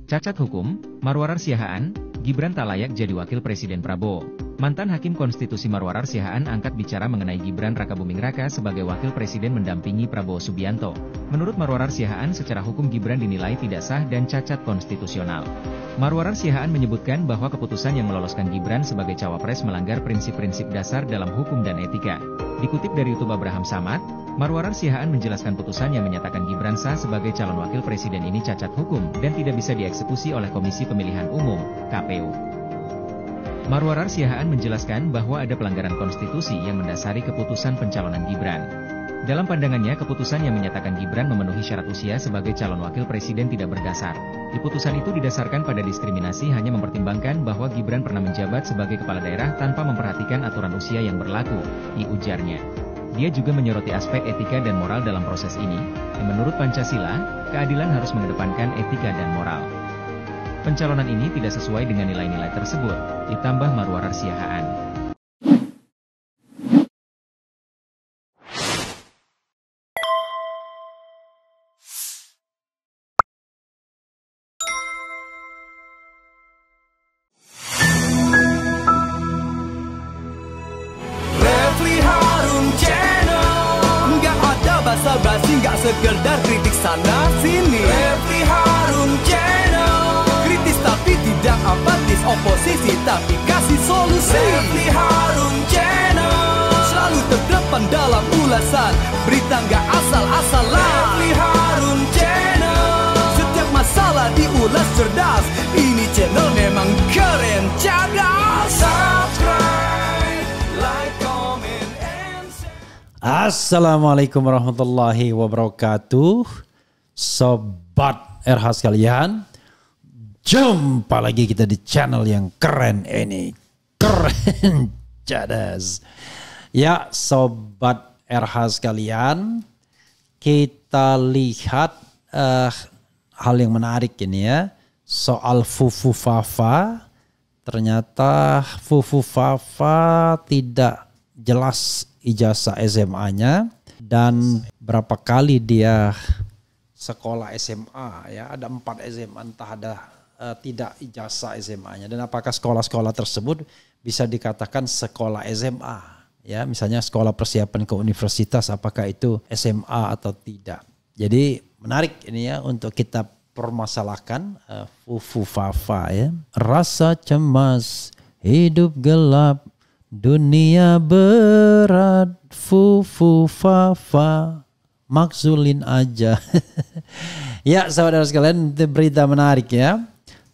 Cacat hukum, Marwarar Siahaan, Gibran tak layak jadi wakil Presiden Prabowo. Mantan Hakim Konstitusi Marwarar Siahaan angkat bicara mengenai Gibran Rakabuming Raka sebagai wakil presiden mendampingi Prabowo Subianto. Menurut Marwarar Siahaan, secara hukum Gibran dinilai tidak sah dan cacat konstitusional. Marwarar Siahaan menyebutkan bahwa keputusan yang meloloskan Gibran sebagai cawapres melanggar prinsip-prinsip dasar dalam hukum dan etika. Dikutip dari YouTube Abraham Samad, Marwarar Siahaan menjelaskan putusan yang menyatakan Gibran sah sebagai calon wakil presiden ini cacat hukum dan tidak bisa dieksekusi oleh Komisi Pemilihan Umum, KPU. Marwarar Siahaan menjelaskan bahwa ada pelanggaran konstitusi yang mendasari keputusan pencalonan Gibran. Dalam pandangannya, keputusan yang menyatakan Gibran memenuhi syarat usia sebagai calon wakil presiden tidak berdasar. Keputusan itu didasarkan pada diskriminasi hanya mempertimbangkan bahwa Gibran pernah menjabat sebagai kepala daerah tanpa memperhatikan aturan usia yang berlaku, ujarnya. Dia juga menyoroti aspek etika dan moral dalam proses ini, yang menurut Pancasila, keadilan harus mengedepankan etika dan moral. Pencalonan ini tidak sesuai dengan nilai-nilai tersebut, ditambah Marwarar Siahaan. Refli Harun Channel, nggak ada basa-basi, nggak sekedar kritik sana sini. Refli Harun Channel, kritis tapi tidak apatis, oposisi tapi kasih solusi. Refli Harun Channel, selalu terdepan dalam ulasan, berita nggak asal-asalan. Refli Harun Channel, setiap masalah diulas cerdas, ini channel memang keren cerdas. Subscribe, like, comment, and share. Assalamualaikum warahmatullahi wabarakatuh. Sobat RH sekalian, jumpa lagi kita di channel yang keren ini. Keren cadas. Ya Sobat RH sekalian, kita lihat hal yang menarik ini ya. Soal Fufu Fafa. Ternyata Fufu Fafa tidak jelas ijazah SMA-nya dan berapa kali dia sekolah SMA ya, ada 4 SMA, entah ada tidak ijazah SMA-nya, dan apakah sekolah-sekolah tersebut bisa dikatakan sekolah SMA ya, misalnya sekolah persiapan ke universitas, apakah itu SMA atau tidak. Jadi menarik ini ya untuk kita permasalahkan Fufu Fafa ya. Rasa cemas, hidup gelap, dunia berat, Fufu Fafa, makzulin aja. Ya saudara sekalian, itu berita menarik ya.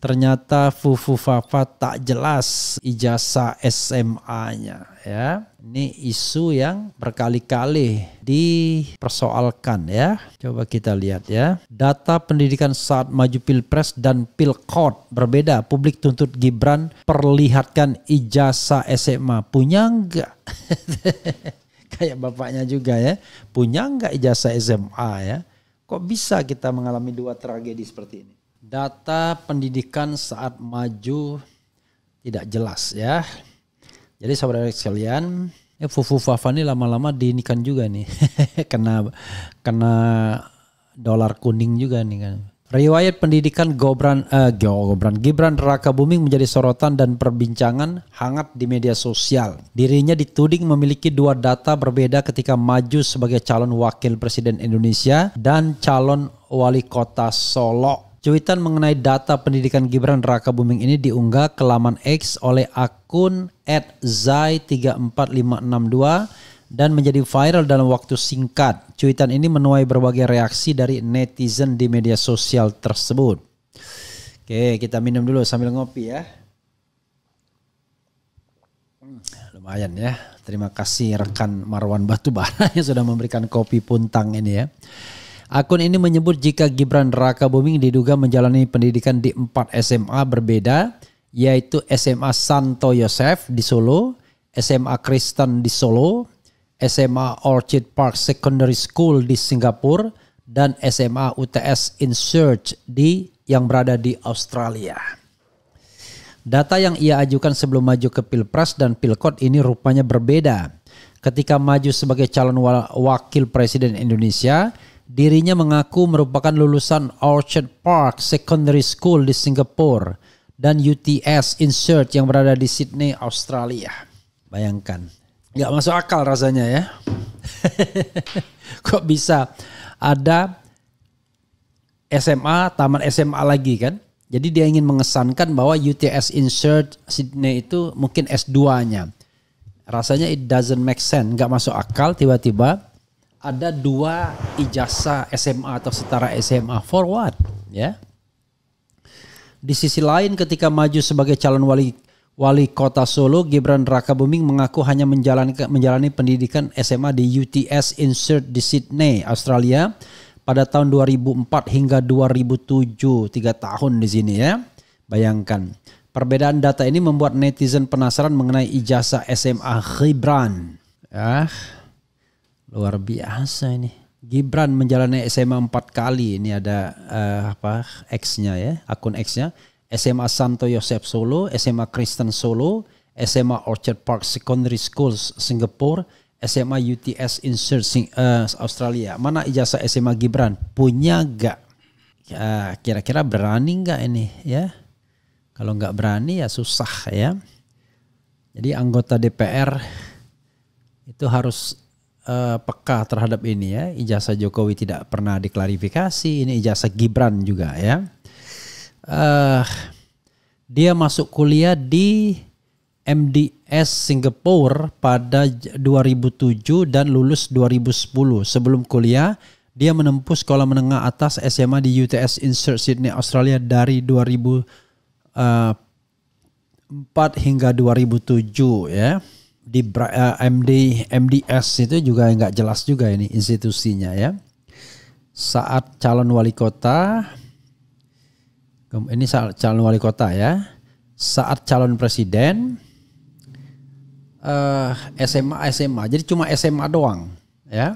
Ternyata Fufu Fafa tak jelas ijazah SMA-nya ya. Ini isu yang berkali-kali dipersoalkan ya. Coba kita lihat ya. Data pendidikan saat maju Pilpres dan Pilkot berbeda. Publik tuntut Gibran perlihatkan ijazah SMA. Punya enggak? Kayak bapaknya juga ya. Punya enggak ijazah SMA ya? Kok bisa kita mengalami dua tragedi seperti ini? Data pendidikan saat maju tidak jelas ya. Jadi saudara sekalian, Fufu Fafa ini lama-lama diinikan juga nih. kena dolar kuning juga nih kan. Riwayat pendidikan Gibran Rakabuming menjadi sorotan dan perbincangan hangat di media sosial. Dirinya dituding memiliki dua data berbeda ketika maju sebagai calon wakil presiden Indonesia dan calon wali kota Solo. Cuitan mengenai data pendidikan Gibran Rakabuming ini diunggah ke laman X oleh akun @zai34562 dan menjadi viral dalam waktu singkat. Cuitan ini menuai berbagai reaksi dari netizen di media sosial tersebut. Oke, kita minum dulu sambil ngopi ya. Lumayan ya. Terima kasih rekan Marwan Batubara yang sudah memberikan kopi puntang ini ya. Akun ini menyebut jika Gibran Rakabuming diduga menjalani pendidikan di 4 SMA berbeda, yaitu SMA Santo Yosef di Solo, SMA Kristen di Solo, SMA Orchid Park Secondary School di Singapura, dan SMA UTS Insurge yang berada di Australia. Data yang ia ajukan sebelum maju ke Pilpres dan Pilkot ini rupanya berbeda. Ketika maju sebagai calon wakil presiden Indonesia, Dirinya mengaku merupakan lulusan Orchard Park Secondary School di Singapura dan UTS Insert yang berada di Sydney, Australia. Bayangkan, nggak masuk akal rasanya ya. Kok bisa ada SMA, taman SMA lagi kan? Jadi dia ingin mengesankan bahwa UTS Insert Sydney itu mungkin S2-nya. Rasanya it doesn't make sense, nggak masuk akal tiba-tiba ada 2 ijazah SMA atau setara SMA, for what? Ya. Di sisi lain ketika maju sebagai calon wali kota Solo, Gibran Rakabuming mengaku hanya menjalani pendidikan SMA di UTS Insert di Sydney, Australia pada tahun 2004 hingga 2007, 3 tahun di sini ya. Bayangkan. Perbedaan data ini membuat netizen penasaran mengenai ijazah SMA Gibran. Luar biasa ini. Gibran menjalani SMA 4 kali. Ini ada X-nya ya, akun X-nya. SMA Santo Yosef Solo, SMA Kristen Solo, SMA Orchard Park Secondary Schools Singapura, SMA UTS Insert Australia. Mana ijazah SMA Gibran? Punya gak? Ya, kira-kira berani gak ini ya? Kalau gak berani ya susah ya. Jadi anggota DPR itu harus peka terhadap ini ya. Ijazah Jokowi tidak pernah diklarifikasi. Ini ijazah Gibran juga ya. Dia masuk kuliah di MDS Singapura pada 2007 dan lulus 2010. Sebelum kuliah, dia menempuh sekolah menengah atas SMA di UTS Insert Sydney, Australia dari 2004 hingga 2007 ya. Di MDS itu juga nggak jelas juga ini institusinya ya. Saat calon wali kota, ini calon wali kota ya. Saat calon presiden, SMA, jadi cuma SMA doang ya.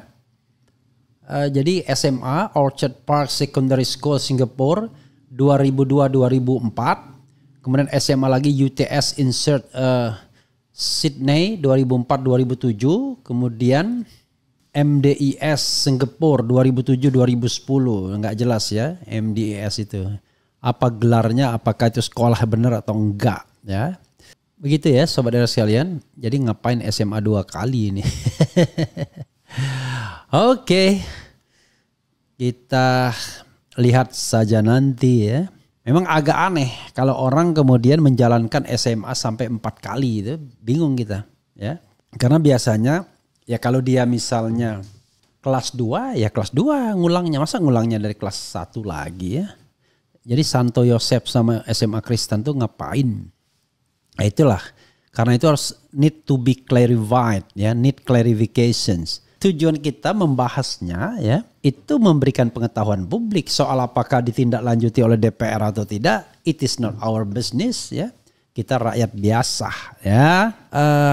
Jadi SMA Orchard Park Secondary School Singapore 2002-2004, kemudian SMA lagi UTS Insert Sydney 2004-2007, kemudian MDIS Singapura 2007-2010, nggak jelas ya MDIS itu. Apa gelarnya, apakah itu sekolah benar atau enggak ya. Begitu ya sobat daerah sekalian, jadi ngapain SMA 2 kali ini. Oke, kita lihat saja nanti ya. Memang agak aneh kalau orang kemudian menjalankan SMA sampai 4 kali, itu bingung kita ya. Karena biasanya ya kalau dia misalnya kelas 2 ya kelas 2 ngulangnya, masa ngulangnya dari kelas 1 lagi ya. Jadi Santo Yosef sama SMA Kristen tuh ngapain? Nah itulah, karena itu harus need to be clarified ya, need clarifications. Tujuan kita membahasnya ya, itu memberikan pengetahuan publik soal apakah ditindaklanjuti oleh DPR atau tidak. It is not our business ya. Kita rakyat biasa ya.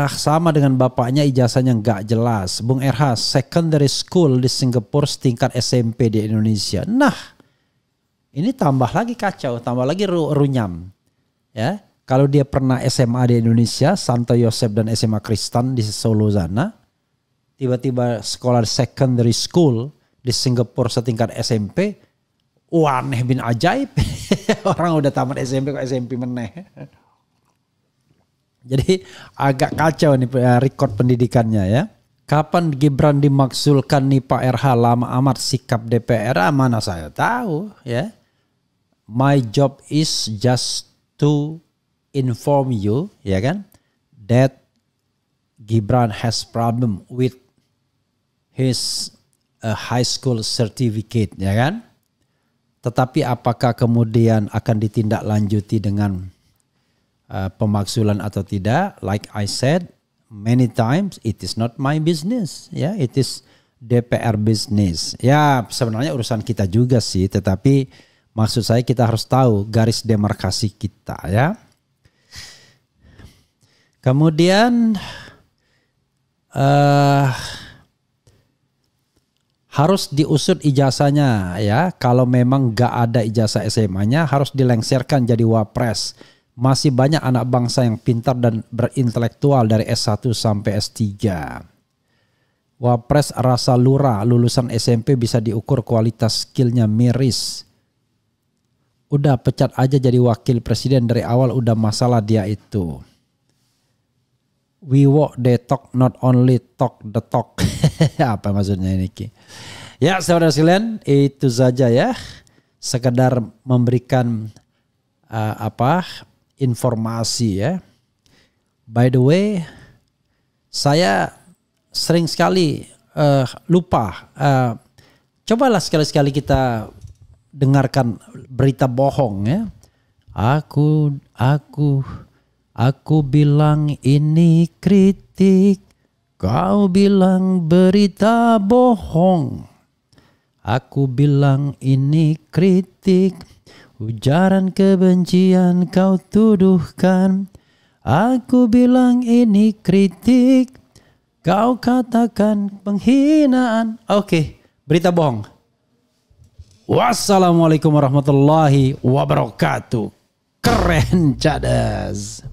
Sama dengan bapaknya ijazahnya nggak jelas. Bung RH, secondary school di Singapura setingkat SMP di Indonesia. Nah, ini tambah lagi kacau, tambah lagi runyam ya. Kalau dia pernah SMA di Indonesia, Santo Yosef dan SMA Kristen di Solo sana, tiba-tiba sekolah secondary school di Singapura setingkat SMP, aneh bin ajaib. Orang udah tamat SMP kok SMP meneh. Jadi agak kacau nih record pendidikannya ya. Kapan Gibran dimaksulkan nih Pak RH, lama amat sikap DPR, mana saya tahu ya. My job is just to inform you ya kan, that Gibran has problem with his high school certificate ya kan. Tetapi apakah kemudian akan ditindaklanjuti dengan pemaksulan atau tidak? Like I said many times, it is not my business ya, it is DPR business. Ya sebenarnya urusan kita juga sih, tetapi maksud saya kita harus tahu garis demarkasi kita ya. Kemudian harus diusut ijazahnya ya. Kalau memang gak ada ijazah SMA-nya harus dilengsarkan jadi wapres. Masih banyak anak bangsa yang pintar dan berintelektual dari S1 sampai S3. Wapres rasa lurah, lulusan SMP bisa diukur kualitas skillnya miris. Udah pecat aja jadi wakil presiden, dari awal udah masalah dia itu. We walk the talk, not only talk the talk. Apa maksudnya ini Ki? Ya saudara sekalian, itu saja ya. Sekedar memberikan informasi ya. By the way, saya sering sekali lupa. Cobalah sekali-sekali kita dengarkan berita bohong ya. Aku bilang ini kritik, kau bilang berita bohong. Aku bilang ini kritik, ujaran kebencian kau tuduhkan. Aku bilang ini kritik, kau katakan penghinaan. Oke, berita bohong. Wassalamualaikum warahmatullahi wabarakatuh. Keren cadas.